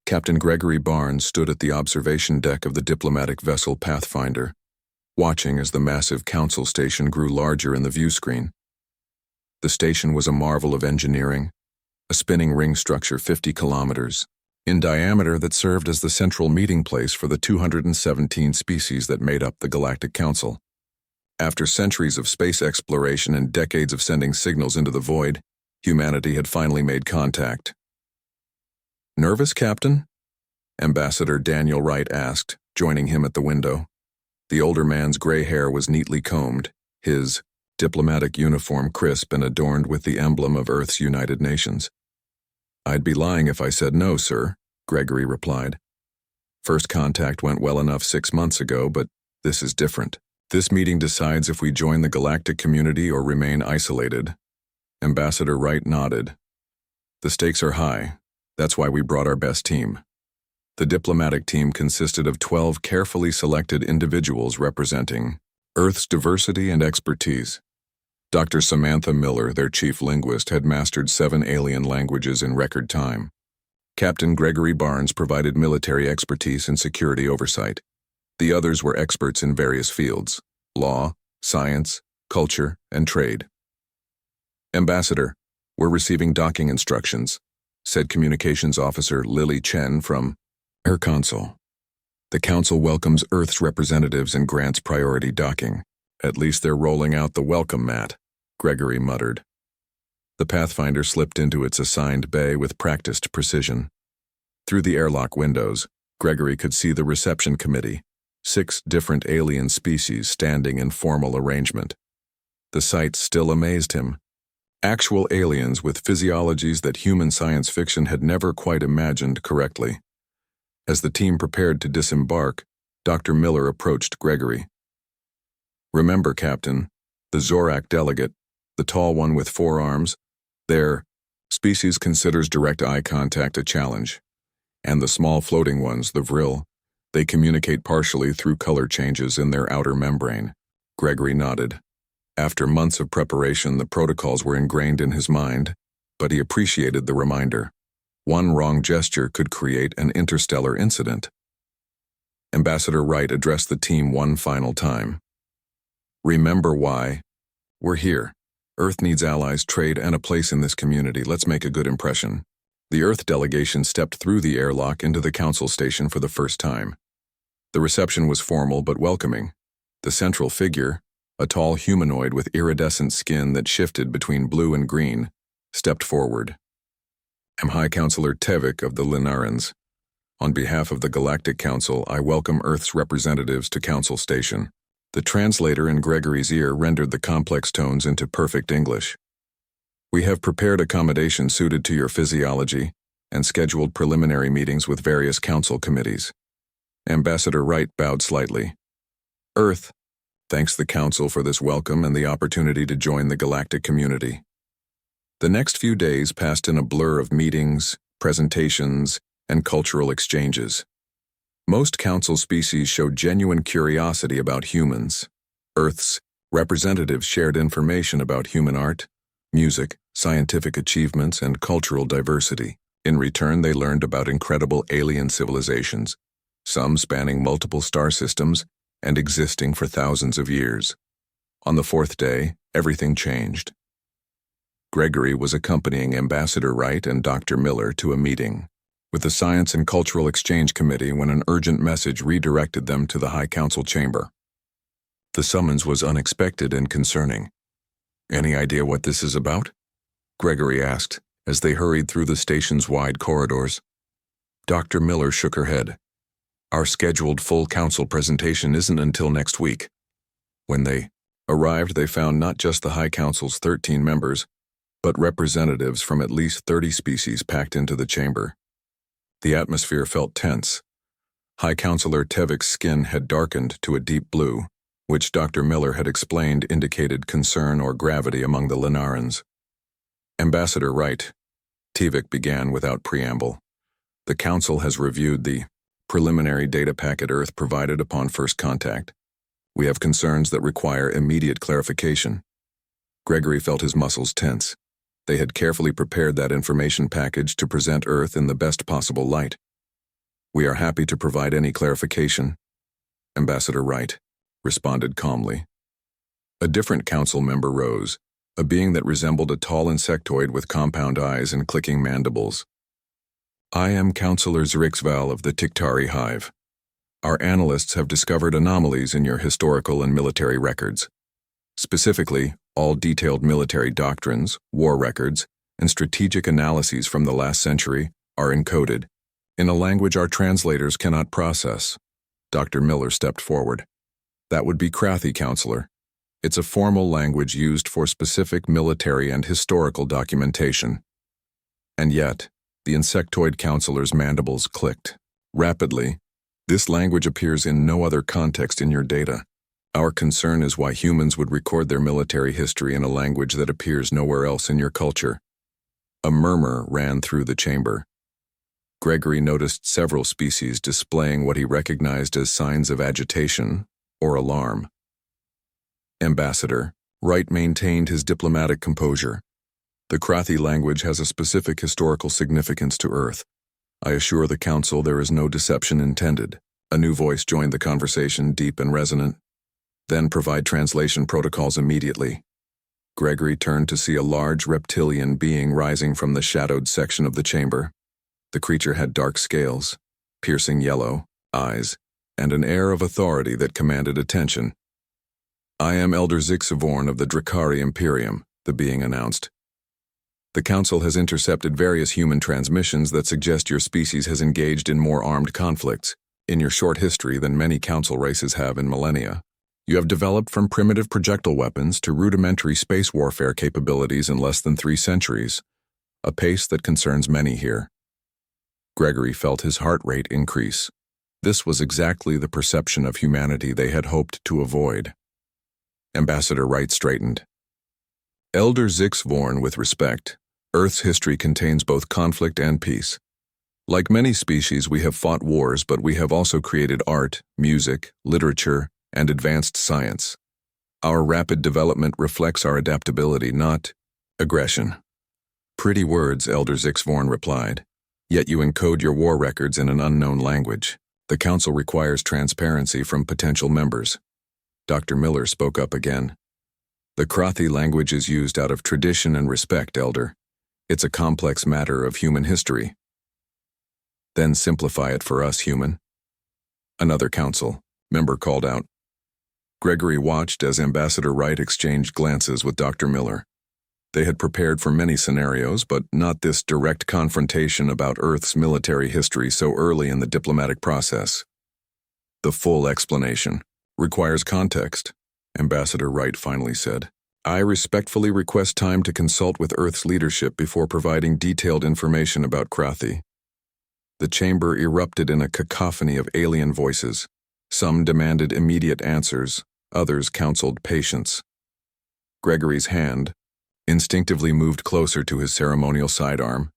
Captain Gregory Barnes stood at the observation deck of the diplomatic vessel Pathfinder, watching as the massive council station grew larger in the view screen. The station was a marvel of engineering, a spinning ring structure 50 kilometers in diameter that served as the central meeting place for the 217 species that made up the Galactic Council. After centuries of space exploration and decades of sending signals into the void, humanity had finally made contact. "Nervous, Captain?" Ambassador Daniel Wright asked, joining him at the window. The older man's gray hair was neatly combed, his diplomatic uniform crisp and adorned with the emblem of Earth's United Nations. "I'd be lying if I said no, sir," Gregory replied. "First contact went well enough 6 months ago, but this is different. This meeting decides if we join the galactic community or remain isolated." Ambassador Wright nodded. "The stakes are high. That's why we brought our best team." The diplomatic team consisted of 12 carefully selected individuals representing Earth's diversity and expertise. Dr. Samantha Miller, their chief linguist, had mastered 7 alien languages in record time. Captain Gregory Barnes provided military expertise and security oversight. The others were experts in various fields: law, science, culture, and trade. "Ambassador, we're receiving docking instructions," said Communications Officer Lily Chen from Air Council. "The Council welcomes Earth's representatives and grants priority docking. At least they're rolling out the welcome mat," Gregory muttered. The Pathfinder slipped into its assigned bay with practiced precision. Through the airlock windows, Gregory could see the reception committee, 6 different alien species standing in formal arrangement. The sight still amazed him. Actual aliens with physiologies that human science fiction had never quite imagined correctly. As the team prepared to disembark, Dr. Miller approached Gregory. "Remember, Captain, the Zorak delegate, the tall one with 4 arms, their species considers direct eye contact a challenge. And the small floating ones, the Vril, they communicate partially through color changes in their outer membrane." Gregory nodded. After months of preparation, the protocols were ingrained in his mind, but he appreciated the reminder. One wrong gesture could create an interstellar incident. Ambassador Wright addressed the team one final time. "Remember why we're here. Earth needs allies, trade, and a place in this community. Let's make a good impression." The Earth delegation stepped through the airlock into the council station for the first time. The reception was formal but welcoming. The central figure, a tall humanoid with iridescent skin that shifted between blue and green, stepped forward. "I'm High Counselor Tevik of the Linarans. On behalf of the Galactic Council, I welcome Earth's representatives to Council Station." The translator in Gregory's ear rendered the complex tones into perfect English. "We have prepared accommodation suited to your physiology and scheduled preliminary meetings with various council committees." Ambassador Wright bowed slightly. "Earth thanks the Council for this welcome and the opportunity to join the galactic community." The next few days passed in a blur of meetings, presentations, and cultural exchanges. Most Council species showed genuine curiosity about humans. Earth's representatives shared information about human art, music, scientific achievements, and cultural diversity. In return, they learned about incredible alien civilizations, some spanning multiple star systems and existing for thousands of years. On the 4th day, everything changed. Gregory was accompanying Ambassador Wright and Dr. Miller to a meeting with the Science and Cultural Exchange Committee when an urgent message redirected them to the High Council chamber. The summons was unexpected and concerning. "Any idea what this is about?" Gregory asked as they hurried through the station's wide corridors. Dr. Miller shook her head. "Our scheduled full council presentation isn't until next week." When they arrived, they found not just the High Council's 13 members, but representatives from at least 30 species packed into the chamber. The atmosphere felt tense. High Counselor Tevik's skin had darkened to a deep blue, which Dr. Miller had explained indicated concern or gravity among the Linarans. "Ambassador Wright," Tevik began without preamble, "the Council has reviewed the preliminary data packet Earth provided upon first contact. We have concerns that require immediate clarification." Gregory felt his muscles tense. They had carefully prepared that information package to present Earth in the best possible light. We are happy to provide any clarification. Ambassador Wright responded calmly. A different council member rose, a being that resembled a tall insectoid with compound eyes and clicking mandibles. I am Councillor Zrixval of the Tiktari Hive. Our analysts have discovered anomalies in your historical and military records. Specifically, all detailed military doctrines, war records, and strategic analyses from the last century are encoded in a language our translators cannot process. Dr. Miller stepped forward. That would be Krathi, Counselor. It's a formal language used for specific military and historical documentation. And yet, the insectoid counselor's mandibles clicked. Rapidly, this language appears in no other context in your data. Our concern is why humans would record their military history in a language that appears nowhere else in your culture. A murmur ran through the chamber. Gregory noticed several species displaying what he recognized as signs of agitation or alarm. Ambassador Wright maintained his diplomatic composure. The Krathi language has a specific historical significance to Earth. I assure the Council there is no deception intended. A new voice joined the conversation, deep and resonant. Then provide translation protocols immediately. Gregory turned to see a large reptilian being rising from the shadowed section of the chamber. The creature had dark scales, piercing yellow eyes, and an air of authority that commanded attention. I am Elder Zixavorn of the Drakari Imperium, the being announced. The Council has intercepted various human transmissions that suggest your species has engaged in more armed conflicts in your short history than many Council races have in millennia. You have developed from primitive projectile weapons to rudimentary space warfare capabilities in less than 3 centuries, a pace that concerns many here. Gregory felt his heart rate increase. This was exactly the perception of humanity they had hoped to avoid. Ambassador Wright straightened. Elder Zixvorn, with respect, Earth's history contains both conflict and peace. Like many species, we have fought wars, but we have also created art, music, literature, and advanced science. Our rapid development reflects our adaptability, not aggression. Pretty words, Elder Zixvorn replied. Yet you encode your war records in an unknown language. The Council requires transparency from potential members. Dr. Miller spoke up again. The Krathi language is used out of tradition and respect, Elder. It's a complex matter of human history. Then simplify it for us, human. Another Council member called out. Gregory watched as Ambassador Wright exchanged glances with Dr. Miller. They had prepared for many scenarios, but not this direct confrontation about Earth's military history so early in the diplomatic process. The full explanation requires context, Ambassador Wright finally said. I respectfully request time to consult with Earth's leadership before providing detailed information about Krathi. The chamber erupted in a cacophony of alien voices. Some demanded immediate answers, others counseled patience. Gregory's hand instinctively moved closer to his ceremonial sidearm,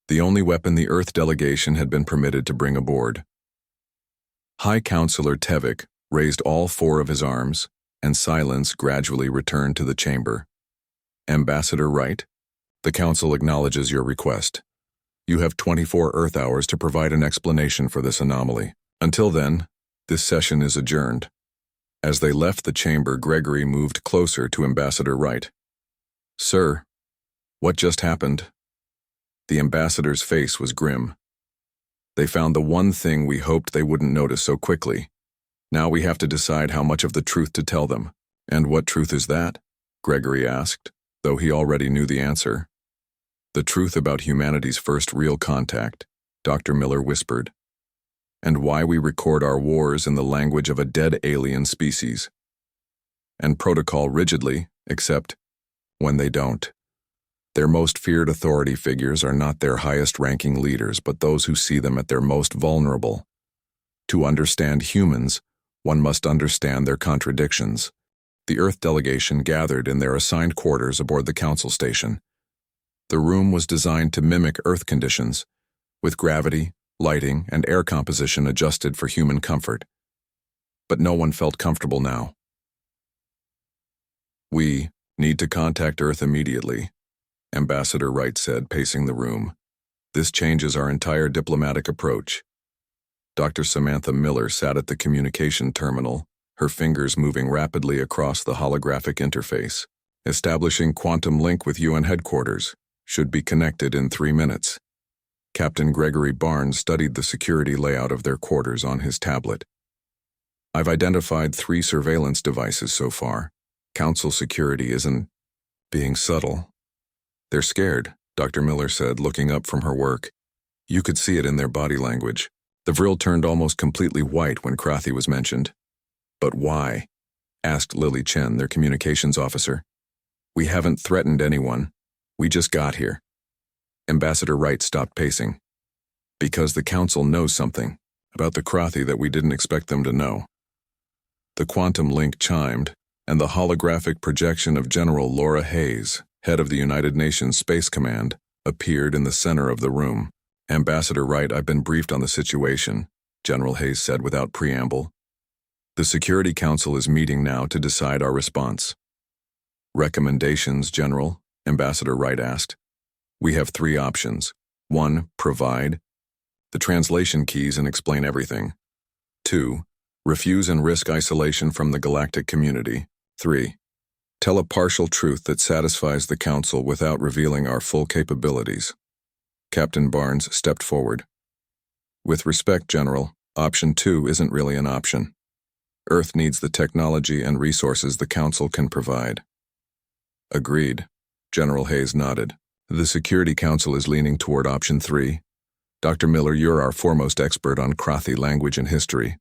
the only weapon the Earth delegation had been permitted to bring aboard. High Counselor Tevik raised all 4 of his arms, and silence gradually returned to the chamber. Ambassador Wright, the Council acknowledges your request. You have 24 Earth hours to provide an explanation for this anomaly. Until then, this session is adjourned. As they left the chamber, Gregory moved closer to Ambassador Wright. Sir, what just happened? The ambassador's face was grim. They found the one thing we hoped they wouldn't notice so quickly. Now we have to decide how much of the truth to tell them. And what truth is that? Gregory asked, though he already knew the answer. The truth about humanity's first real contact, Dr. Miller whispered. And why we record our wars in the language of a dead alien species. And protocol rigidly, except when they don't. Their most feared authority figures are not their highest-ranking leaders, but those who see them at their most vulnerable. To understand humans, one must understand their contradictions. The Earth delegation gathered in their assigned quarters aboard the Council station. The room was designed to mimic Earth conditions, with gravity, lighting, and air composition adjusted for human comfort. But no one felt comfortable now. We need to contact Earth immediately, Ambassador Wright said, pacing the room. This changes our entire diplomatic approach. Dr. Samantha Miller sat at the communication terminal, her fingers moving rapidly across the holographic interface. Establishing quantum link with UN headquarters. Should be connected in 3 minutes. Captain Gregory Barnes studied the security layout of their quarters on his tablet. I've identified 3 surveillance devices so far. Council security isn't being subtle. They're scared, Dr. Miller said, looking up from her work. You could see it in their body language. The Vril turned almost completely white when Krathi was mentioned. But why? Asked Lily Chen, their communications officer. We haven't threatened anyone. We just got here. Ambassador Wright stopped pacing. Because the Council knows something about the Krathi that we didn't expect them to know. The quantum link chimed, and the holographic projection of General Laura Hayes, head of the United Nations Space Command, appeared in the center of the room. Ambassador Wright, I've been briefed on the situation, General Hayes said without preamble. The Security Council is meeting now to decide our response. Recommendations, General? Ambassador Wright asked. We have 3 options. 1. Provide the translation keys and explain everything. 2. Refuse and risk isolation from the galactic community. 3. Tell a partial truth that satisfies the Council without revealing our full capabilities. Captain Barnes stepped forward. With respect, General, option 2 isn't really an option. Earth needs the technology and resources the Council can provide. Agreed. General Hayes nodded. The Security Council is leaning toward option 3. Dr. Miller, you're our foremost expert on Krathi language and history.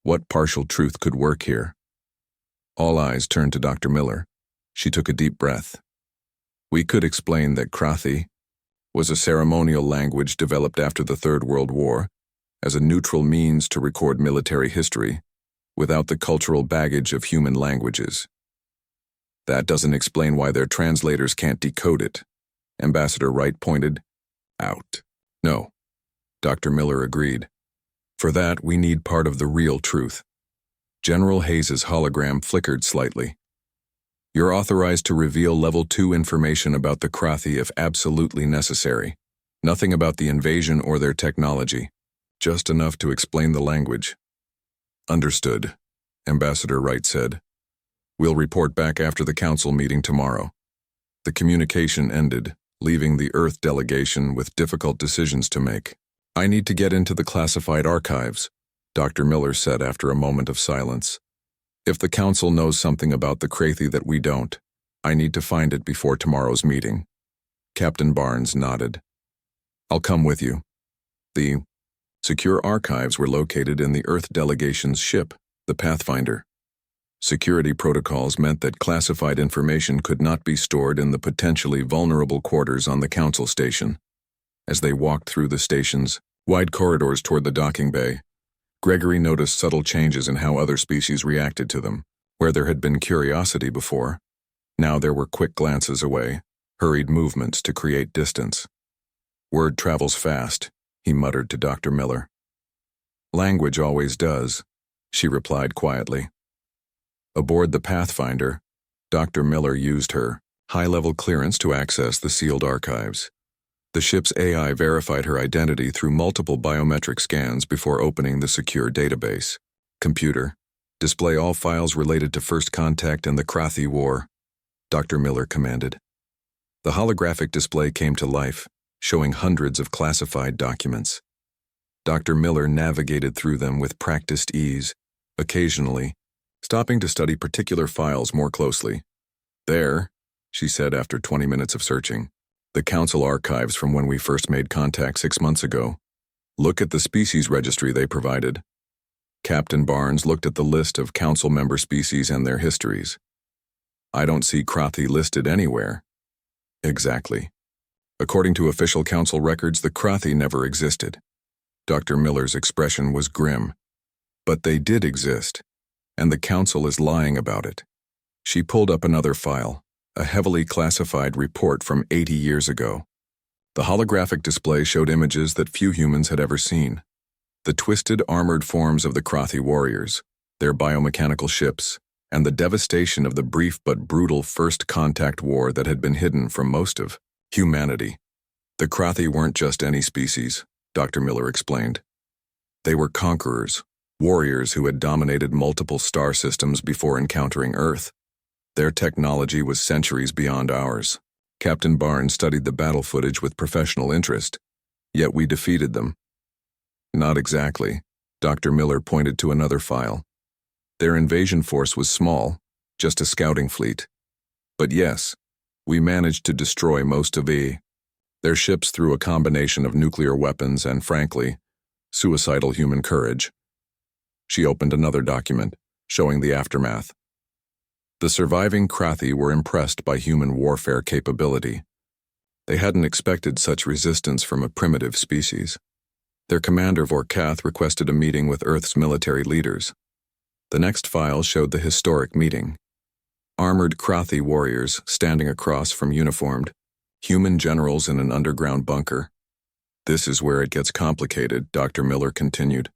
What partial truth could work here? All eyes turned to Dr. Miller. She took a deep breath. We could explain that Krathi was a ceremonial language developed after the Third World War as a neutral means to record military history without the cultural baggage of human languages. That doesn't explain why their translators can't decode it. Ambassador Wright pointed out. No, Dr. Miller agreed. For that, we need part of the real truth. General Hayes's hologram flickered slightly. You're authorized to reveal Level 2 information about the Krathi if absolutely necessary. Nothing about the invasion or their technology. Just enough to explain the language. Understood, Ambassador Wright said. We'll report back after the Council meeting tomorrow. The communication ended, leaving the Earth delegation with difficult decisions to make. I need to get into the classified archives, Dr. Miller said after a moment of silence. If the Council knows something about the Krathi that we don't, I need to find it before tomorrow's meeting. Captain Barnes nodded. I'll come with you. The secure archives were located in the Earth delegation's ship, the Pathfinder. Security protocols meant that classified information could not be stored in the potentially vulnerable quarters on the Council station. As they walked through the station's wide corridors toward the docking bay, Gregory noticed subtle changes in how other species reacted to them. Where there had been curiosity before, now there were quick glances away, hurried movements to create distance. Word travels fast, he muttered to Dr. Miller. Language always does, she replied quietly. Aboard the Pathfinder, Dr. Miller used her high-level clearance to access the sealed archives. The ship's AI verified her identity through multiple biometric scans before opening the secure database. Computer, display all files related to First Contact and the Krathi War, Dr. Miller commanded. The holographic display came to life, showing hundreds of classified documents. Dr. Miller navigated through them with practiced ease, occasionally stopping to study particular files more closely. There, she said after 20 minutes of searching, the Council archives from when we first made contact 6 months ago. Look at the species registry they provided. Captain Barnes looked at the list of Council member species and their histories. I don't see Krathi listed anywhere. Exactly. According to official Council records, the Krathi never existed. Dr. Miller's expression was grim. But they did exist, and the Council is lying about it. She pulled up another file, a heavily classified report from 80 years ago. The holographic display showed images that few humans had ever seen. The twisted, armored forms of the Krathi warriors, their biomechanical ships, and the devastation of the brief but brutal First Contact War that had been hidden from most of humanity. The Krathi weren't just any species, Dr. Miller explained. They were conquerors, warriors who had dominated multiple star systems before encountering Earth. Their technology was centuries beyond ours. Captain Barnes studied the battle footage with professional interest, yet we defeated them. Not exactly. Dr. Miller pointed to another file. Their invasion force was small, just a scouting fleet. But yes, we managed to destroy most of their ships through a combination of nuclear weapons and, frankly, suicidal human courage. She opened another document, showing the aftermath. The surviving Krathi were impressed by human warfare capability. They hadn't expected such resistance from a primitive species. Their commander Vorkath requested a meeting with Earth's military leaders. The next file showed the historic meeting. Armored Krathi warriors standing across from uniformed human generals in an underground bunker. This is where it gets complicated, Dr. Miller continued.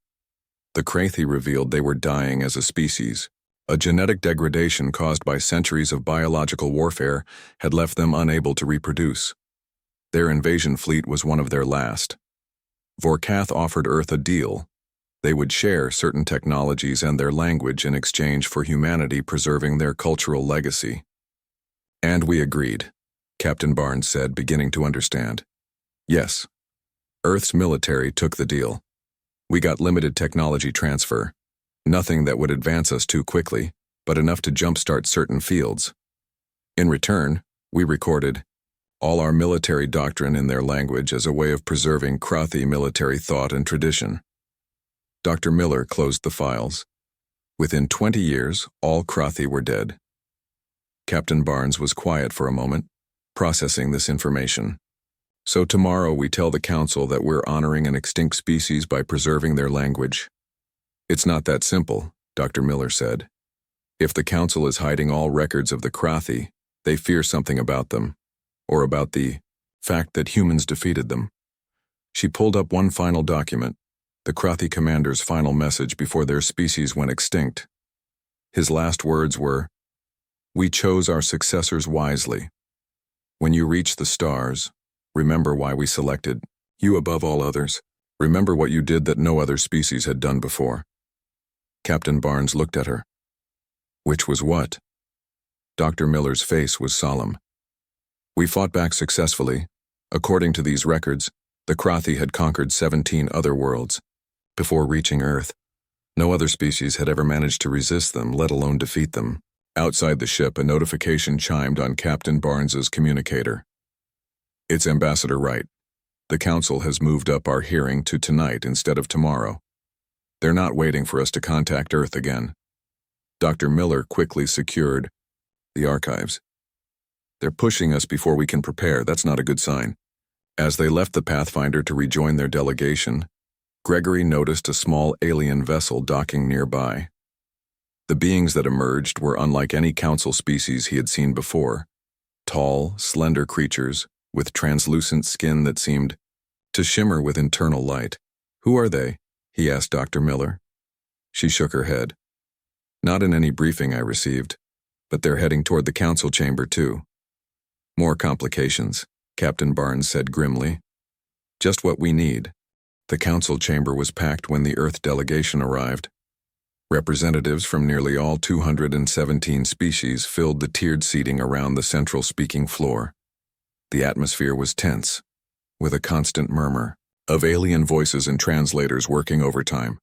The Krathi revealed they were dying as a species. A genetic degradation caused by centuries of biological warfare had left them unable to reproduce. Their invasion fleet was one of their last. Vorkath offered Earth a deal. They would share certain technologies and their language in exchange for humanity preserving their cultural legacy. And we agreed, Captain Barnes said, beginning to understand. Yes. Earth's military took the deal. We got limited technology transfer. Nothing that would advance us too quickly, but enough to jumpstart certain fields. In return, we recorded all our military doctrine in their language as a way of preserving Krathi military thought and tradition. Dr. Miller closed the files. Within 20 years, all Krathi were dead. Captain Barnes was quiet for a moment, processing this information. So tomorrow we tell the Council that we're honoring an extinct species by preserving their language. It's not that simple, Dr. Miller said. If the Council is hiding all records of the Krathi, they fear something about them, or about the fact that humans defeated them. She pulled up one final document, the Krathi commander's final message before their species went extinct. His last words were, "We chose our successors wisely. When you reach the stars, remember why we selected you above all others. Remember what you did that no other species had done before." Captain Barnes looked at her. Which was what? Dr. Miller's face was solemn. We fought back successfully. According to these records, the Krathi had conquered 17 other worlds. Before reaching Earth, no other species had ever managed to resist them, let alone defeat them. Outside the ship, a notification chimed on Captain Barnes's communicator. "It's Ambassador Wright. The Council has moved up our hearing to tonight instead of tomorrow. They're not waiting for us to contact Earth again." Dr. Miller quickly secured the archives. "They're pushing us before we can prepare. That's not a good sign." As they left the Pathfinder to rejoin their delegation, Gregory noticed a small alien vessel docking nearby. The beings that emerged were unlike any Council species he had seen before. Tall, slender creatures with translucent skin that seemed to shimmer with internal light. "Who are they?" he asked Dr. Miller. She shook her head. "Not in any briefing I received, but they're heading toward the Council chamber too." "More complications," Captain Barnes said grimly. "Just what we need." The Council chamber was packed when the Earth delegation arrived. Representatives from nearly all 217 species filled the tiered seating around the central speaking floor. The atmosphere was tense, with a constant murmur of alien voices and translators working overtime.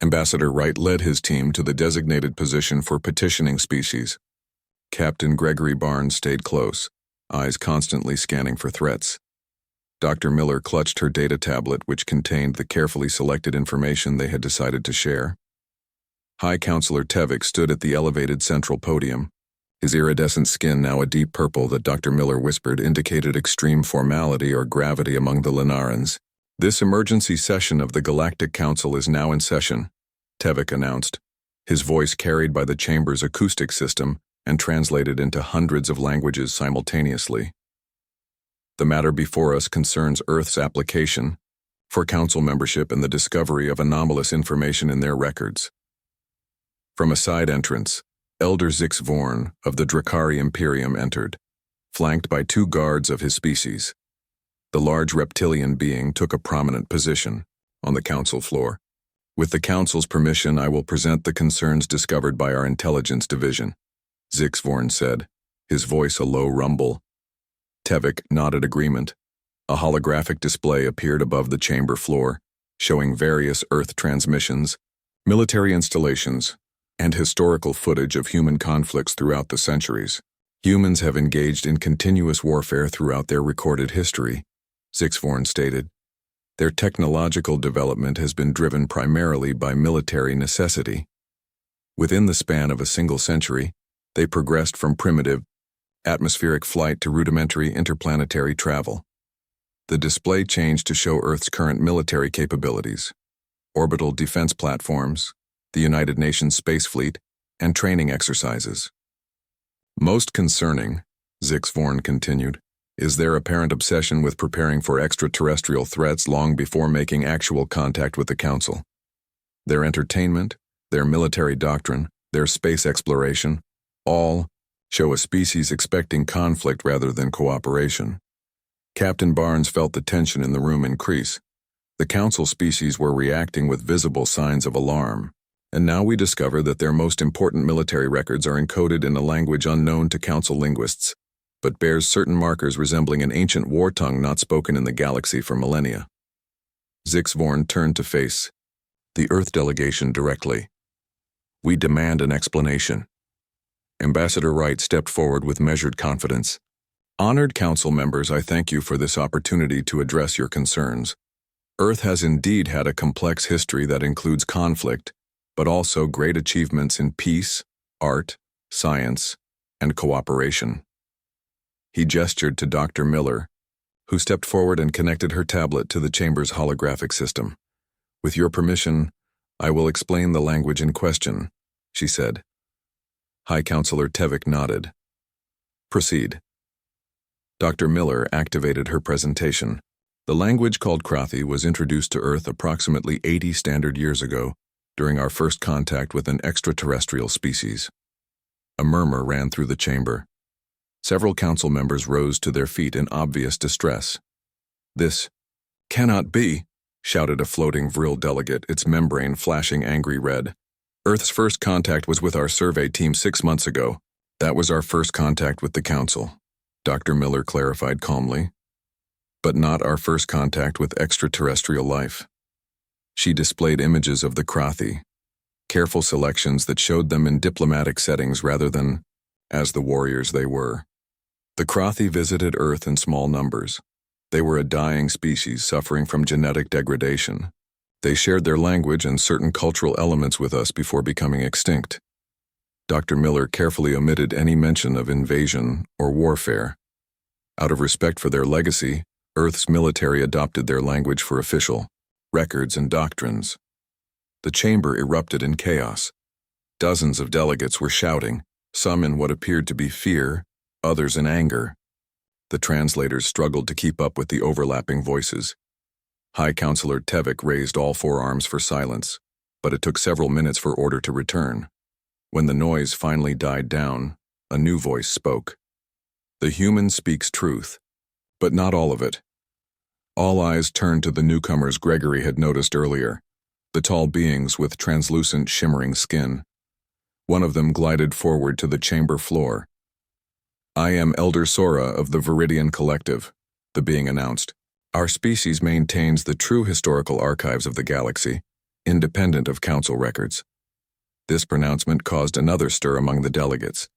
Ambassador Wright led his team to the designated position for petitioning species. Captain Gregory Barnes stayed close, eyes constantly scanning for threats. Dr. Miller clutched her data tablet, which contained the carefully selected information they had decided to share. High Counselor Tevik stood at the elevated central podium. His iridescent skin, now a deep purple that Dr. Miller whispered indicated extreme formality or gravity among the Lenarans. "This emergency session of the Galactic Council is now in session," Tevik announced, his voice carried by the chamber's acoustic system and translated into hundreds of languages simultaneously. "The matter before us concerns Earth's application for Council membership and the discovery of anomalous information in their records." From a side entrance, Elder Zix Vorn of the Drakari Imperium entered, flanked by 2 guards of his species. The large reptilian being took a prominent position on the council floor. With the Council's permission, I will present the concerns discovered by our Intelligence Division, Zixvorn said, his voice a low rumble. Tevik nodded agreement. A holographic display appeared above the chamber floor, showing various Earth transmissions, military installations, and historical footage of human conflicts throughout the centuries. Humans have engaged in continuous warfare throughout their recorded history, Zixvorn stated. Their technological development has been driven primarily by military necessity. Within the span of a single century, they progressed from primitive, atmospheric flight to rudimentary interplanetary travel. The display changed to show Earth's current military capabilities, orbital defense platforms, the United Nations Space Fleet, and training exercises. Most concerning, Zixvorn continued, is their apparent obsession with preparing for extraterrestrial threats long before making actual contact with the Council. Their entertainment, their military doctrine, their space exploration, all show a species expecting conflict rather than cooperation. Captain Barnes felt the tension in the room increase. The Council species were reacting with visible signs of alarm, and now we discover that their most important military records are encoded in a language unknown to Council linguists, but bears certain markers resembling an ancient war tongue not spoken in the galaxy for millennia. Zixvorn turned to face the Earth delegation directly. We demand an explanation. Ambassador Wright stepped forward with measured confidence. Honored Council members, I thank you for this opportunity to address your concerns. Earth has indeed had a complex history that includes conflict, but also great achievements in peace, art, science, and cooperation. He gestured to Dr. Miller, who stepped forward and connected her tablet to the chamber's holographic system. With your permission, I will explain the language in question, she said. High Counselor Tevik nodded. Proceed. Dr. Miller activated her presentation. The language called Krathi was introduced to Earth approximately 80 standard years ago, during our first contact with an extraterrestrial species. A murmur ran through the chamber. Several council members rose to their feet in obvious distress. This cannot be, shouted a floating Vril delegate, its membrane flashing angry red. Earth's first contact was with our survey team 6 months ago. That was our first contact with the Council, Dr. Miller clarified calmly. But not our first contact with extraterrestrial life. She displayed images of the Krathi, careful selections that showed them in diplomatic settings rather than as the warriors they were. The Krathi visited Earth in small numbers. They were a dying species suffering from genetic degradation. They shared their language and certain cultural elements with us before becoming extinct. Dr. Miller carefully omitted any mention of invasion or warfare. Out of respect for their legacy, Earth's military adopted their language for official records and doctrines. The chamber erupted in chaos. Dozens of delegates were shouting, some in what appeared to be fear, others in anger. The translators struggled to keep up with the overlapping voices. High Counselor Tevik raised all 4 arms for silence, but it took several minutes for order to return. When the noise finally died down, a new voice spoke. The human speaks truth, but not all of it. All eyes turned to the newcomers Gregory had noticed earlier, the tall beings with translucent, shimmering skin. One of them glided forward to the chamber floor. I am Elder Sora of the Viridian Collective, the being announced. Our species maintains the true historical archives of the galaxy, independent of council records. This pronouncement caused another stir among the delegates.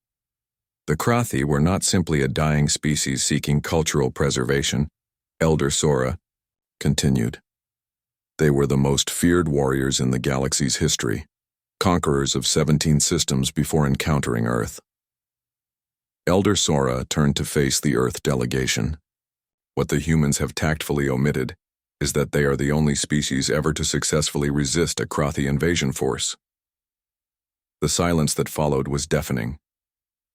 The Krathi were not simply a dying species seeking cultural preservation, Elder Sora continued. They were the most feared warriors in the galaxy's history, conquerors of 17 systems before encountering Earth. Elder Sora turned to face the Earth delegation. What the humans have tactfully omitted is that they are the only species ever to successfully resist a Krathi invasion force. The silence that followed was deafening.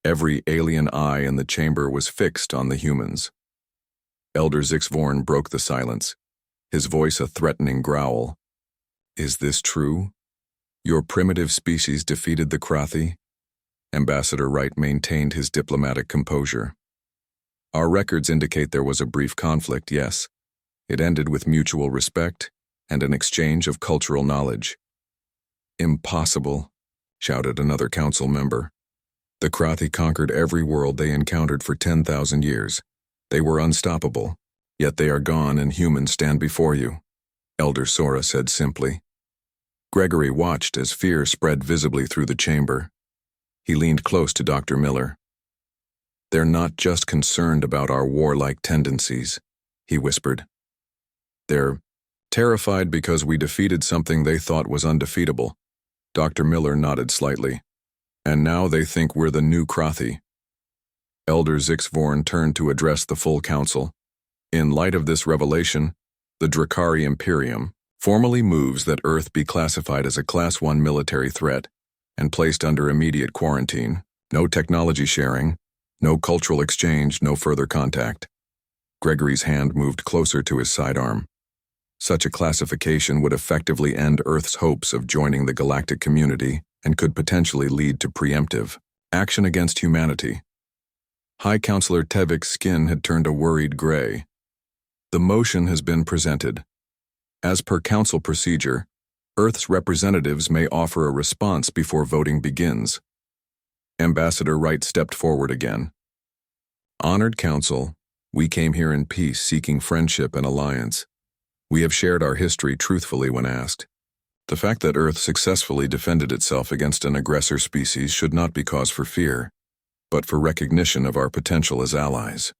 Every alien eye in the chamber was fixed on the humans. Elder Zixvorn broke the silence, his voice a threatening growl. Is this true? Your primitive species defeated the Krathi? Ambassador Wright maintained his diplomatic composure. Our records indicate there was a brief conflict, yes. It ended with mutual respect and an exchange of cultural knowledge. Impossible, shouted another council member. The Krathi conquered every world they encountered for 10,000 years. They were unstoppable, yet they are gone and humans stand before you, Elder Sora said simply. Gregory watched as fear spread visibly through the chamber. He leaned close to Dr. Miller. They're not just concerned about our warlike tendencies, he whispered. They're terrified because we defeated something they thought was undefeatable. Dr. Miller nodded slightly. And now they think we're the new Krathi. Elder Zixvorn turned to address the full council. In light of this revelation, the Drakari Imperium formally moves that Earth be classified as a Class 1 military threat and placed under immediate quarantine. No technology sharing, no cultural exchange, no further contact. Gregory's hand moved closer to his sidearm. Such a classification would effectively end Earth's hopes of joining the galactic community and could potentially lead to preemptive action against humanity. High Counselor Tevik's skin had turned a worried gray. The motion has been presented. As per council procedure, Earth's representatives may offer a response before voting begins. Ambassador Wright stepped forward again. Honored Council, we came here in peace seeking friendship and alliance. We have shared our history truthfully when asked. The fact that Earth successfully defended itself against an aggressor species should not be cause for fear, but for recognition of our potential as allies.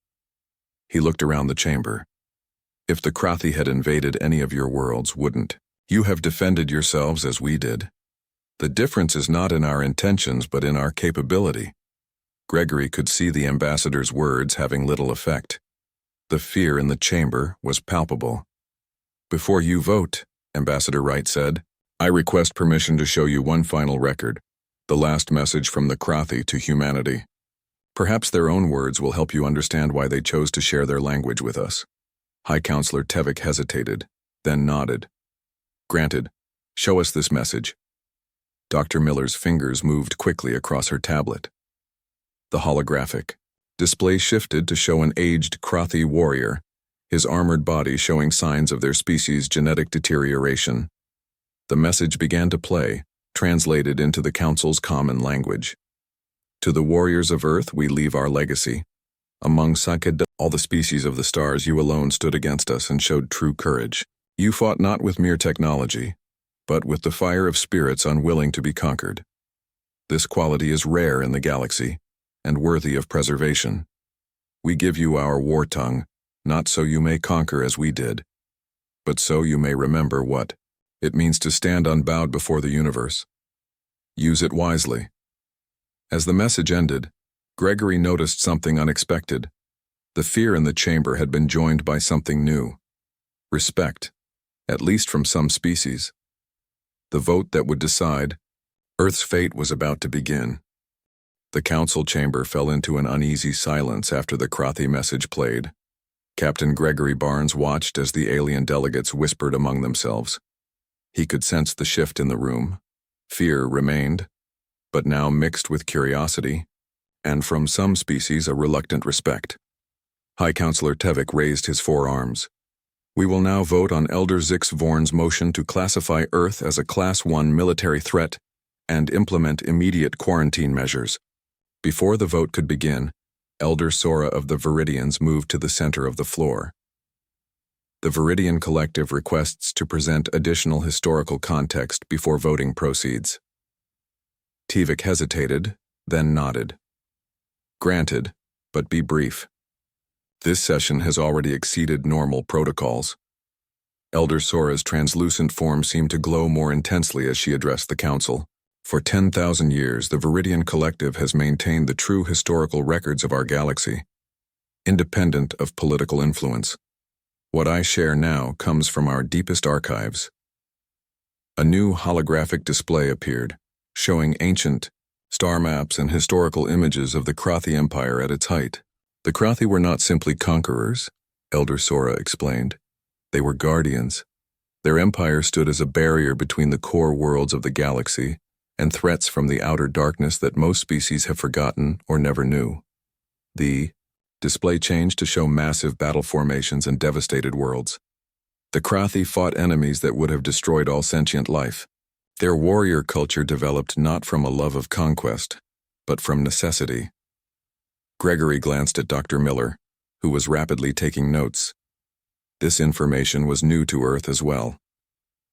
He looked around the chamber. If the Krathi had invaded any of your worlds, wouldn't you have defended yourselves as we did? The difference is not in our intentions, but in our capability. Gregory could see the ambassador's words having little effect. The fear in the chamber was palpable. Before you vote, Ambassador Wright said, I request permission to show you one final record, the last message from the Krathi to humanity. Perhaps their own words will help you understand why they chose to share their language with us. High Counselor Tevik hesitated, then nodded. Granted, show us this message. Dr. Miller's fingers moved quickly across her tablet. The holographic display shifted to show an aged Krathi warrior, his armored body showing signs of their species' genetic deterioration. The message began to play, translated into the Council's common language. To the warriors of Earth we leave our legacy. Among all the species of the stars, you alone stood against us and showed true courage. You fought not with mere technology, but with the fire of spirits unwilling to be conquered. This quality is rare in the galaxy, and worthy of preservation. We give you our war tongue, not so you may conquer as we did, but so you may remember what it means to stand unbowed before the universe. Use it wisely. As the message ended, Gregory noticed something unexpected. The fear in the chamber had been joined by something new. Respect, at least from some species. The vote that would decide Earth's fate was about to begin. The council chamber fell into an uneasy silence after the Krathi message played. Captain Gregory Barnes watched as the alien delegates whispered among themselves. He could sense the shift in the room. Fear remained, but now mixed with curiosity, and from some species a reluctant respect. High Counselor Tevik raised his forearms. We will now vote on Elder Zixvorn's motion to classify Earth as a Class 1 military threat and implement immediate quarantine measures. Before the vote could begin, Elder Sora of the Viridians moved to the center of the floor. The Viridian Collective requests to present additional historical context before voting proceeds. Tevik hesitated, then nodded. Granted, but be brief. This session has already exceeded normal protocols. Elder Sora's translucent form seemed to glow more intensely as she addressed the council. For 10,000 years, the Viridian Collective has maintained the true historical records of our galaxy, independent of political influence. What I share now comes from our deepest archives. A new holographic display appeared, showing ancient star maps and historical images of the Krathi Empire at its height. The Krathi were not simply conquerors, Elder Sora explained. They were guardians. Their empire stood as a barrier between the core worlds of the galaxy and threats from the outer darkness that most species have forgotten or never knew. The display changed to show massive battle formations and devastated worlds. The Krathi fought enemies that would have destroyed all sentient life, Their warrior culture developed not from a love of conquest, but from necessity. Gregory glanced at Dr. Miller, who was rapidly taking notes. This information was new to Earth as well.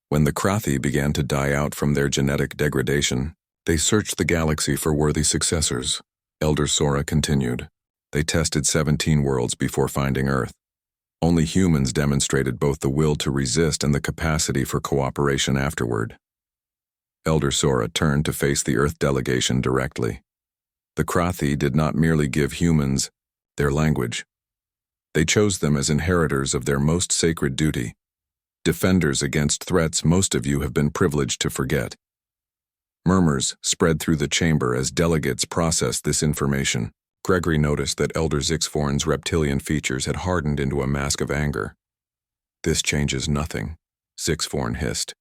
When the Krathi began to die out from their genetic degradation, they searched the galaxy for worthy successors. Elder Sora continued. They tested 17 worlds before finding Earth. Only humans demonstrated both the will to resist and the capacity for cooperation afterward. Elder Sora turned to face the Earth delegation directly. The Krathi did not merely give humans their language. They chose them as inheritors of their most sacred duty, defenders against threats most of you have been privileged to forget. Murmurs spread through the chamber as delegates processed this information. Gregory noticed that Elder Zixvorn's reptilian features had hardened into a mask of anger. This changes nothing, Zixvorn hissed.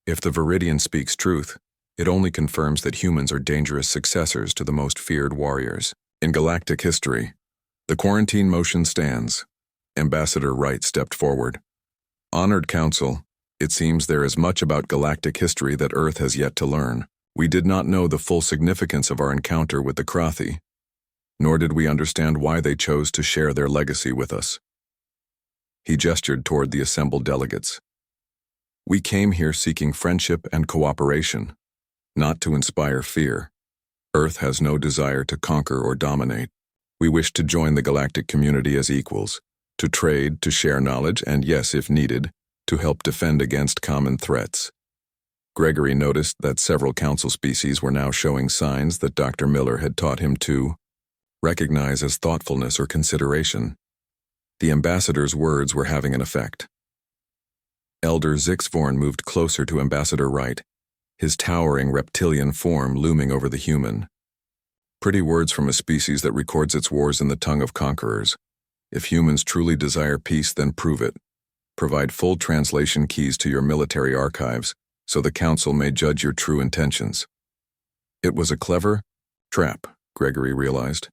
If the Viridian speaks truth, it only confirms that humans are dangerous successors to the most feared warriors. In galactic history, the quarantine motion stands. Ambassador Wright stepped forward. Honored Council, it seems there is much about galactic history that Earth has yet to learn. We did not know the full significance of our encounter with the Krathi, nor did we understand why they chose to share their legacy with us. He gestured toward the assembled delegates. We came here seeking friendship and cooperation, not to inspire fear. Earth has no desire to conquer or dominate. We wish to join the galactic community as equals, to trade, to share knowledge, and yes, if needed, to help defend against common threats. Gregory noticed that several council species were now showing signs that Dr. Miller had taught him to recognize as thoughtfulness or consideration. The ambassador's words were having an effect. Elder Zixvorn moved closer to Ambassador Wright, his towering reptilian form looming over the human. Pretty words from a species that records its wars in the tongue of conquerors. If humans truly desire peace, then prove it. Provide full translation keys to your military archives, so the Council may judge your true intentions. It was a clever trap, Gregory realized.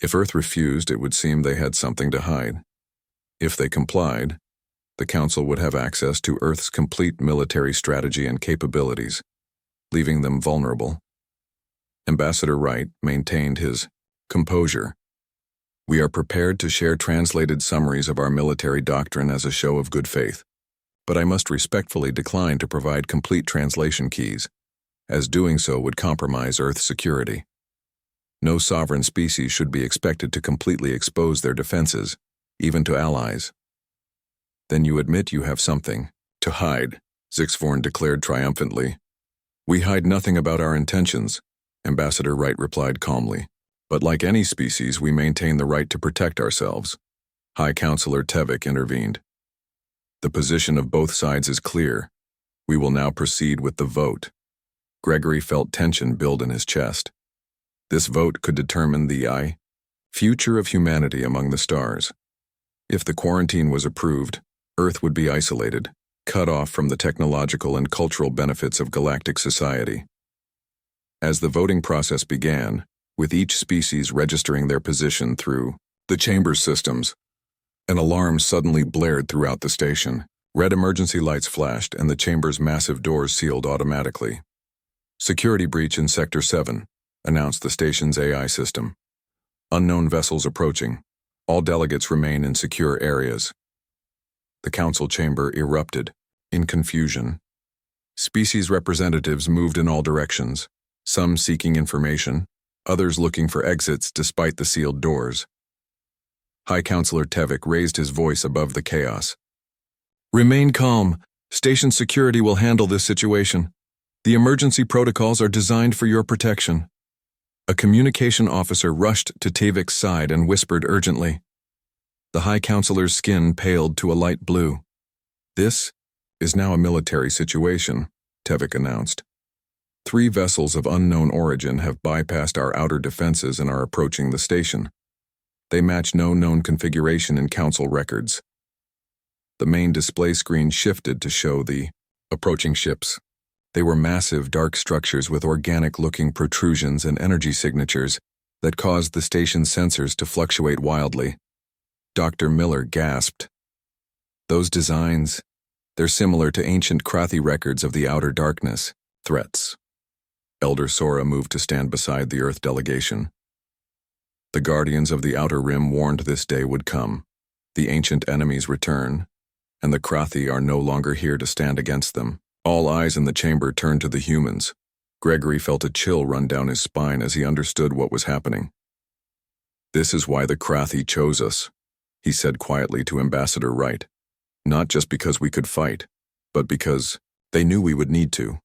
If Earth refused, it would seem they had something to hide. If they complied, the Council would have access to Earth's complete military strategy and capabilities, leaving them vulnerable. Ambassador Wright maintained his composure. We are prepared to share translated summaries of our military doctrine as a show of good faith, but I must respectfully decline to provide complete translation keys, as doing so would compromise Earth's security. No sovereign species should be expected to completely expose their defenses, even to allies. Then you admit you have something to hide, Zixvorn declared triumphantly. We hide nothing about our intentions, Ambassador Wright replied calmly. But like any species, we maintain the right to protect ourselves. High Counselor Tevik intervened. The position of both sides is clear. We will now proceed with the vote. Gregory felt tension build in his chest. This vote could determine the future of humanity among the stars. If the quarantine was approved, Earth would be isolated, cut off from the technological and cultural benefits of galactic society. As the voting process began, with each species registering their position through the chamber systems, an alarm suddenly blared throughout the station. Red emergency lights flashed and the chamber's massive doors sealed automatically. Security breach in Sector 7, announced the station's AI system. Unknown vessels approaching. All delegates remain in secure areas. The council chamber erupted, in confusion. Species representatives moved in all directions, some seeking information, others looking for exits despite the sealed doors. High Counselor Tevik raised his voice above the chaos. Remain calm. Station security will handle this situation. The emergency protocols are designed for your protection. A communication officer rushed to Tevik's side and whispered urgently. The High Counselor's skin paled to a light blue. This is now a military situation, Tevik announced. 3 vessels of unknown origin have bypassed our outer defenses and are approaching the station. They match no known configuration in Council records. The main display screen shifted to show the approaching ships. They were massive, dark structures with organic-looking protrusions and energy signatures that caused the station's sensors to fluctuate wildly. Dr. Miller gasped. Those designs, They're similar to ancient Krathi records of the outer darkness, threats. Elder Sora moved to stand beside the Earth delegation. The guardians of the Outer Rim warned this day would come. The ancient enemies return, and the Krathi are no longer here to stand against them. All eyes in the chamber turned to the humans. Gregory felt a chill run down his spine as he understood what was happening. "This is why the Krathi chose us," he said quietly to Ambassador Wright. "Not just because we could fight, but because they knew we would need to."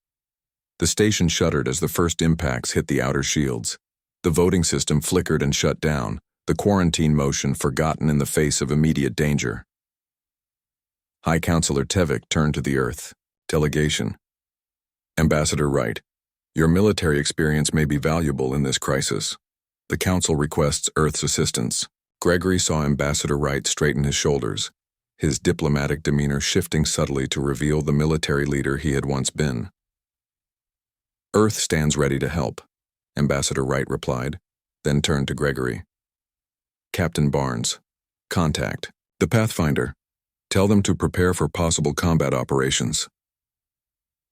The station shuddered as the first impacts hit the outer shields. The voting system flickered and shut down, the quarantine motion forgotten in the face of immediate danger. High Counselor Tevik turned to the Earth delegation. "Ambassador Wright, your military experience may be valuable in this crisis. The Council requests Earth's assistance." Gregory saw Ambassador Wright straighten his shoulders, his diplomatic demeanor shifting subtly to reveal the military leader he had once been. "Earth stands ready to help," Ambassador Wright replied, then turned to Gregory. "Captain Barnes, contact the Pathfinder. Tell them to prepare for possible combat operations."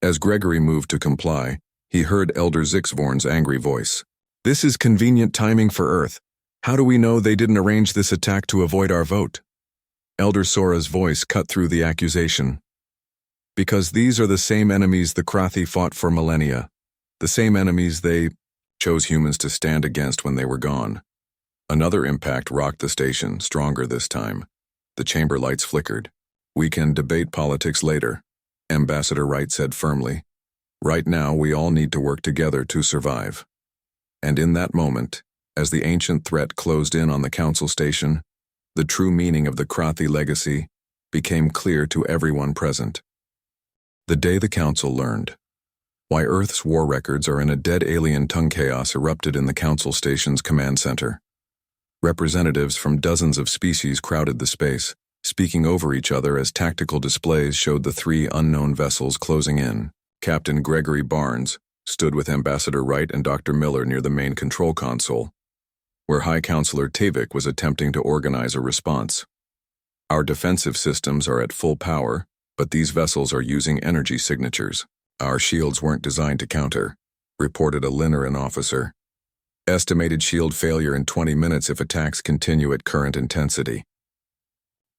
As Gregory moved to comply, he heard Elder Zixvorn's angry voice. "This is convenient timing for Earth. How do we know they didn't arrange this attack to avoid our vote?" Elder Sora's voice cut through the accusation. "Because these are the same enemies the Krathi fought for millennia. The same enemies they chose humans to stand against when they were gone." Another impact rocked the station, stronger this time. The chamber lights flickered. "We can debate politics later," Ambassador Wright said firmly. "Right now, we all need to work together to survive." And in that moment, as the ancient threat closed in on the Council station, the true meaning of the Krathi legacy became clear to everyone present. The day the Council learned why Earth's war records are in a dead alien tongue chaos erupted in the Council station's command center. Representatives from dozens of species crowded the space, speaking over each other as tactical displays showed the three unknown vessels closing in. Captain Gregory Barnes stood with Ambassador Wright and Dr. Miller near the main control console, where High Counselor Tevik was attempting to organize a response. "Our defensive systems are at full power, but these vessels are using energy signatures. Our shields weren't designed to counter," reported a Lineran officer. "Estimated shield failure in 20 minutes if attacks continue at current intensity.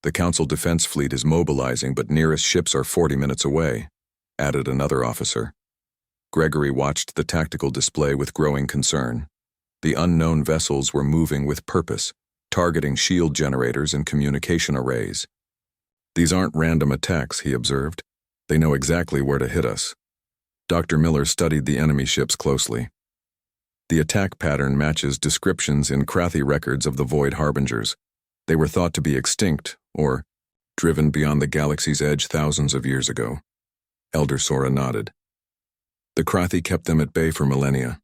The Council defense fleet is mobilizing, but nearest ships are 40 minutes away," added another officer. Gregory watched the tactical display with growing concern. The unknown vessels were moving with purpose, targeting shield generators and communication arrays. "These aren't random attacks," he observed. "They know exactly where to hit us." Dr. Miller studied the enemy ships closely. The attack pattern matches descriptions in Krathi records of the Void Harbingers. They were thought to be extinct, or driven beyond the galaxy's edge thousands of years ago. Elder Sora nodded. "The Krathi kept them at bay for millennia.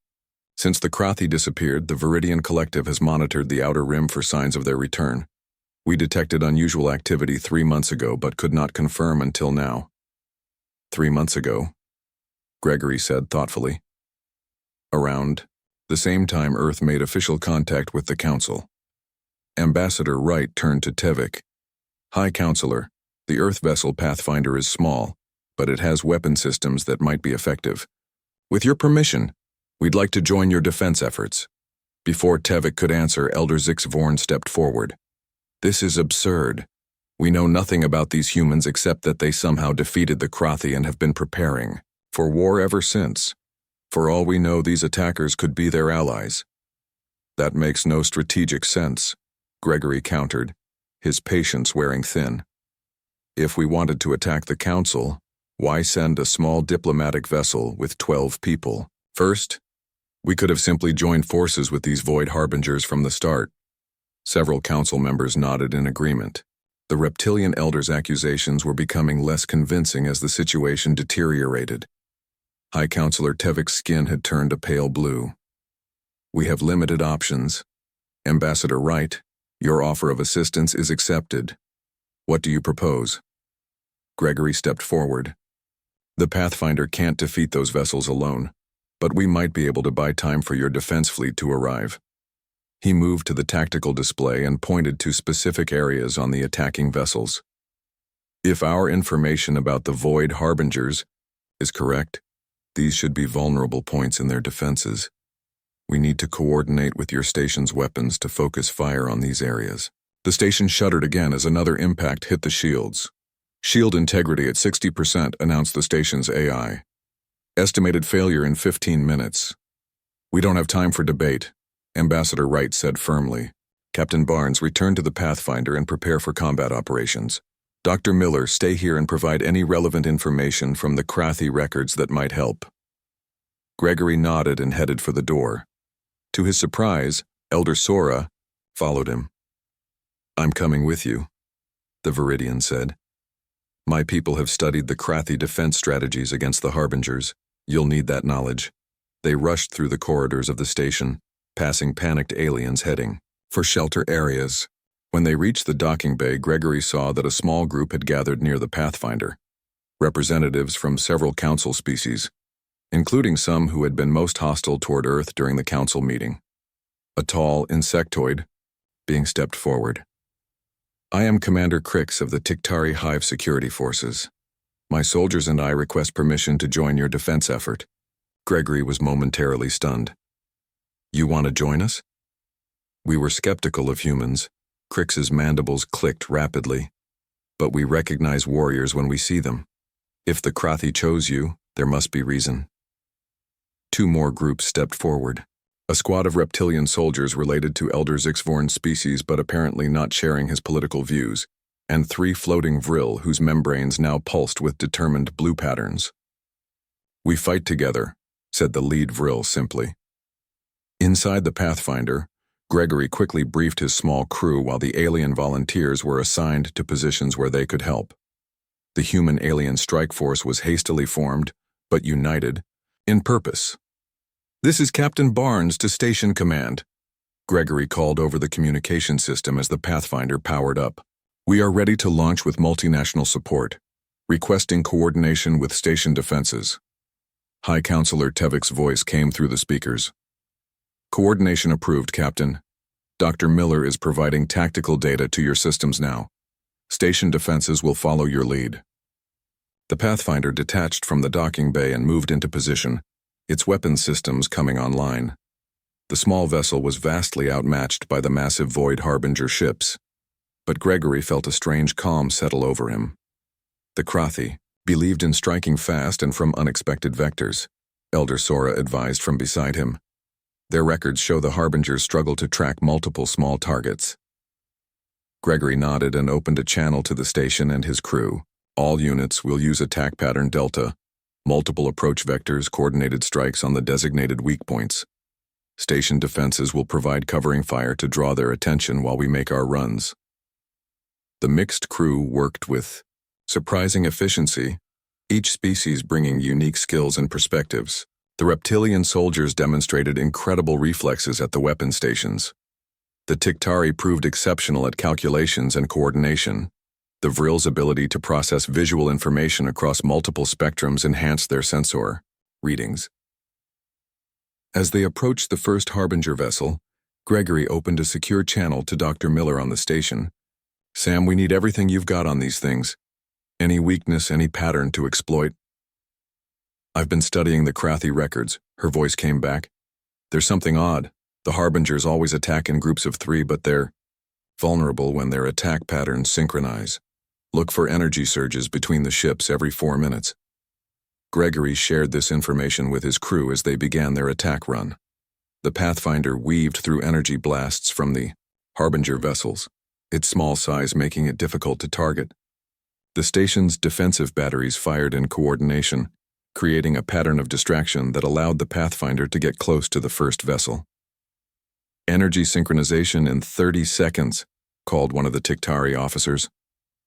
Since the Krathi disappeared, the Viridian Collective has monitored the Outer Rim for signs of their return. We detected unusual activity 3 months ago, but could not confirm until now." 3 months ago, Gregory said thoughtfully. "Around the same time Earth made official contact with the Council." Ambassador Wright turned to Tevik. "High Counselor, the Earth vessel Pathfinder is small, but it has weapon systems that might be effective. With your permission, we'd like to join your defense efforts." Before Tevik could answer, Elder Zixvorn stepped forward. "This is absurd. We know nothing about these humans except that they somehow defeated the Krathi and have been preparing for war ever since. For all we know, these attackers could be their allies." "That makes no strategic sense," Gregory countered, his patience wearing thin. "If we wanted to attack the Council, why send a small diplomatic vessel with 12 people? First, we could have simply joined forces with these Void Harbingers from the start." Several Council members nodded in agreement. The reptilian elder's accusations were becoming less convincing as the situation deteriorated. High Counselor Tevik's skin had turned a pale blue. "We have limited options. Ambassador Wright, your offer of assistance is accepted. What do you propose?" Gregory stepped forward. "The Pathfinder can't defeat those vessels alone, but we might be able to buy time for your defense fleet to arrive." He moved to the tactical display and pointed to specific areas on the attacking vessels. If our information about the Void Harbingers is correct, these should be vulnerable points in their defenses. We need to coordinate with your station's weapons to focus fire on these areas. The station shuddered again as another impact hit the shields. Shield integrity at 60%, announced the station's AI. Estimated failure in 15 minutes. We don't have time for debate, Ambassador Wright said firmly. Captain Barnes, return to the Pathfinder and prepare for combat operations. Dr. Miller, stay here and provide any relevant information from the Krathi records that might help. Gregory nodded and headed for the door. To his surprise, Elder Sora followed him. I'm coming with you, the Viridian said. My people have studied the Krathi defense strategies against the Harbingers. You'll need that knowledge. They rushed through the corridors of the station, passing panicked aliens heading for shelter areas. When they reached the docking bay, Gregory saw that a small group had gathered near the Pathfinder, representatives from several council species, including some who had been most hostile toward Earth during the council meeting. A tall insectoid being stepped forward. I am Commander Crix of the Tiktari Hive Security Forces. My soldiers and I request permission to join your defense effort. Gregory was momentarily stunned. You want to join us? We were skeptical of humans. Crix's mandibles clicked rapidly. But we recognize warriors when we see them. If the Krathi chose you, there must be reason. Two more groups stepped forward. A squad of reptilian soldiers related to Elder Zixvorn's species but apparently not sharing his political views, and 3 floating vril whose membranes now pulsed with determined blue patterns. We fight together, said the lead vril simply. Inside the Pathfinder, Gregory quickly briefed his small crew while the alien volunteers were assigned to positions where they could help. The human-alien strike force was hastily formed, but united, in purpose. This is Captain Barnes to Station Command. Gregory called over the communication system as the Pathfinder powered up. We are ready to launch with multinational support, requesting coordination with station defenses. High Counselor Tevik's voice came through the speakers. Coordination approved, Captain. Dr. Miller is providing tactical data to your systems now. Station defenses will follow your lead. The Pathfinder detached from the docking bay and moved into position, its weapons systems coming online. The small vessel was vastly outmatched by the massive Void Harbinger ships, but Gregory felt a strange calm settle over him. The Krathi believed in striking fast and from unexpected vectors, Elder Sora advised from beside him. Their records show the Harbingers struggle to track multiple small targets. Gregory nodded and opened a channel to the station and his crew. All units will use attack pattern Delta, multiple approach vectors, coordinated strikes on the designated weak points. Station defenses will provide covering fire to draw their attention while we make our runs. The mixed crew worked with surprising efficiency, each species bringing unique skills and perspectives. The reptilian soldiers demonstrated incredible reflexes at the weapon stations. The Tiktari proved exceptional at calculations and coordination. The Vril's ability to process visual information across multiple spectrums enhanced their sensor readings. As they approached the first Harbinger vessel, Gregory opened a secure channel to Dr. Miller on the station. Sam, we need everything you've got on these things. Any weakness, any pattern to exploit. I've been studying the Krathi records, her voice came back. There's something odd. The Harbingers always attack in groups of 3, but they're vulnerable when their attack patterns synchronize. Look for energy surges between the ships every 4 minutes. Gregory shared this information with his crew as they began their attack run. The Pathfinder weaved through energy blasts from the Harbinger vessels, its small size making it difficult to target. The station's defensive batteries fired in coordination, creating a pattern of distraction that allowed the Pathfinder to get close to the first vessel. Energy synchronization in 30 seconds, called one of the Tiktari officers.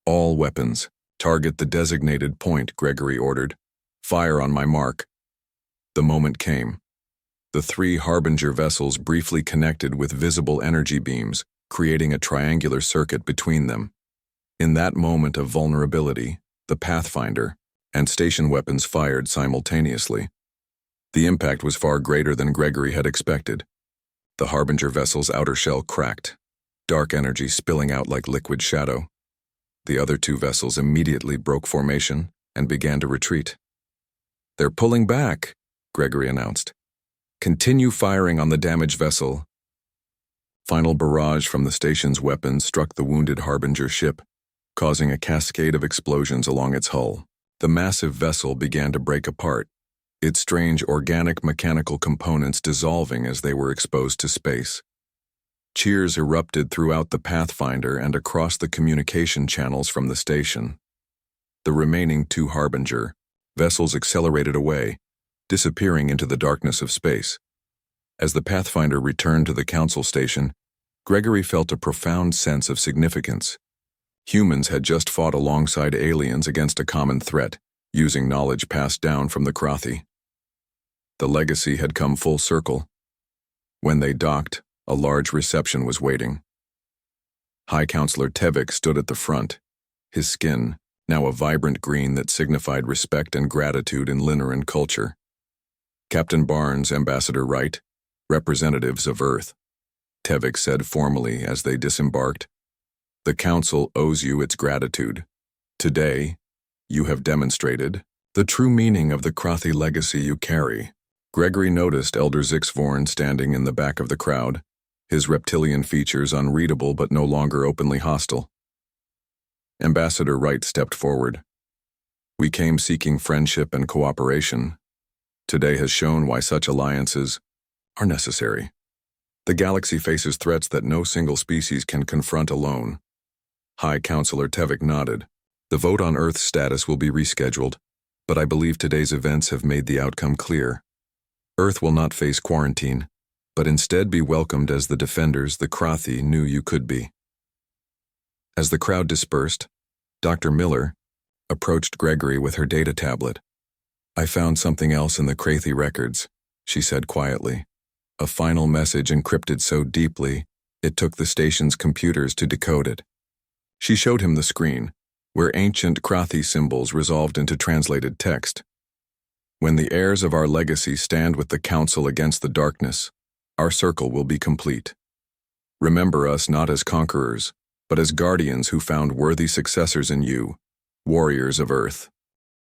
All weapons, target the designated point, Gregory ordered. Fire on my mark. The moment came. The 3 Harbinger vessels briefly connected with visible energy beams, creating a triangular circuit between them. In that moment of vulnerability, the Pathfinder and station weapons fired simultaneously. The impact was far greater than Gregory had expected. The Harbinger vessel's outer shell cracked, dark energy spilling out like liquid shadow. The other two vessels immediately broke formation and began to retreat. "They're pulling back," Gregory announced. "Continue firing on the damaged vessel." Final barrage from the station's weapons struck the wounded Harbinger ship, causing a cascade of explosions along its hull. The massive vessel began to break apart, its strange organic mechanical components dissolving as they were exposed to space. Cheers erupted throughout the Pathfinder and across the communication channels from the station. The remaining two Harbinger vessels accelerated away, disappearing into the darkness of space. As the Pathfinder returned to the Council station, Gregory felt a profound sense of significance. Humans had just fought alongside aliens against a common threat, using knowledge passed down from the Krathi. The legacy had come full circle. When they docked, a large reception was waiting. High Counselor Tevik stood at the front, his skin now a vibrant green that signified respect and gratitude in Lineran culture. Captain Barnes, Ambassador Wright, representatives of Earth, Tevik said formally as they disembarked. "The Council owes you its gratitude. Today, you have demonstrated the true meaning of the Krathi legacy you carry." Gregory noticed Elder Zixvorn standing in the back of the crowd, his reptilian features unreadable but no longer openly hostile. Ambassador Wright stepped forward. "We came seeking friendship and cooperation. Today has shown why such alliances are necessary. The galaxy faces threats that no single species can confront alone." High Counselor Tevik nodded. "The vote on Earth's status will be rescheduled, but I believe today's events have made the outcome clear. Earth will not face quarantine, but instead be welcomed as the defenders the Krathi knew you could be." As the crowd dispersed, Dr. Miller approached Gregory with her data tablet. "I found something else in the Krathi records," she said quietly. "A final message encrypted so deeply, it took the station's computers to decode it." She showed him the screen, where ancient Krathi symbols resolved into translated text. "When the heirs of our legacy stand with the Council against the darkness, our circle will be complete. Remember us not as conquerors, but as guardians who found worthy successors in you, warriors of Earth."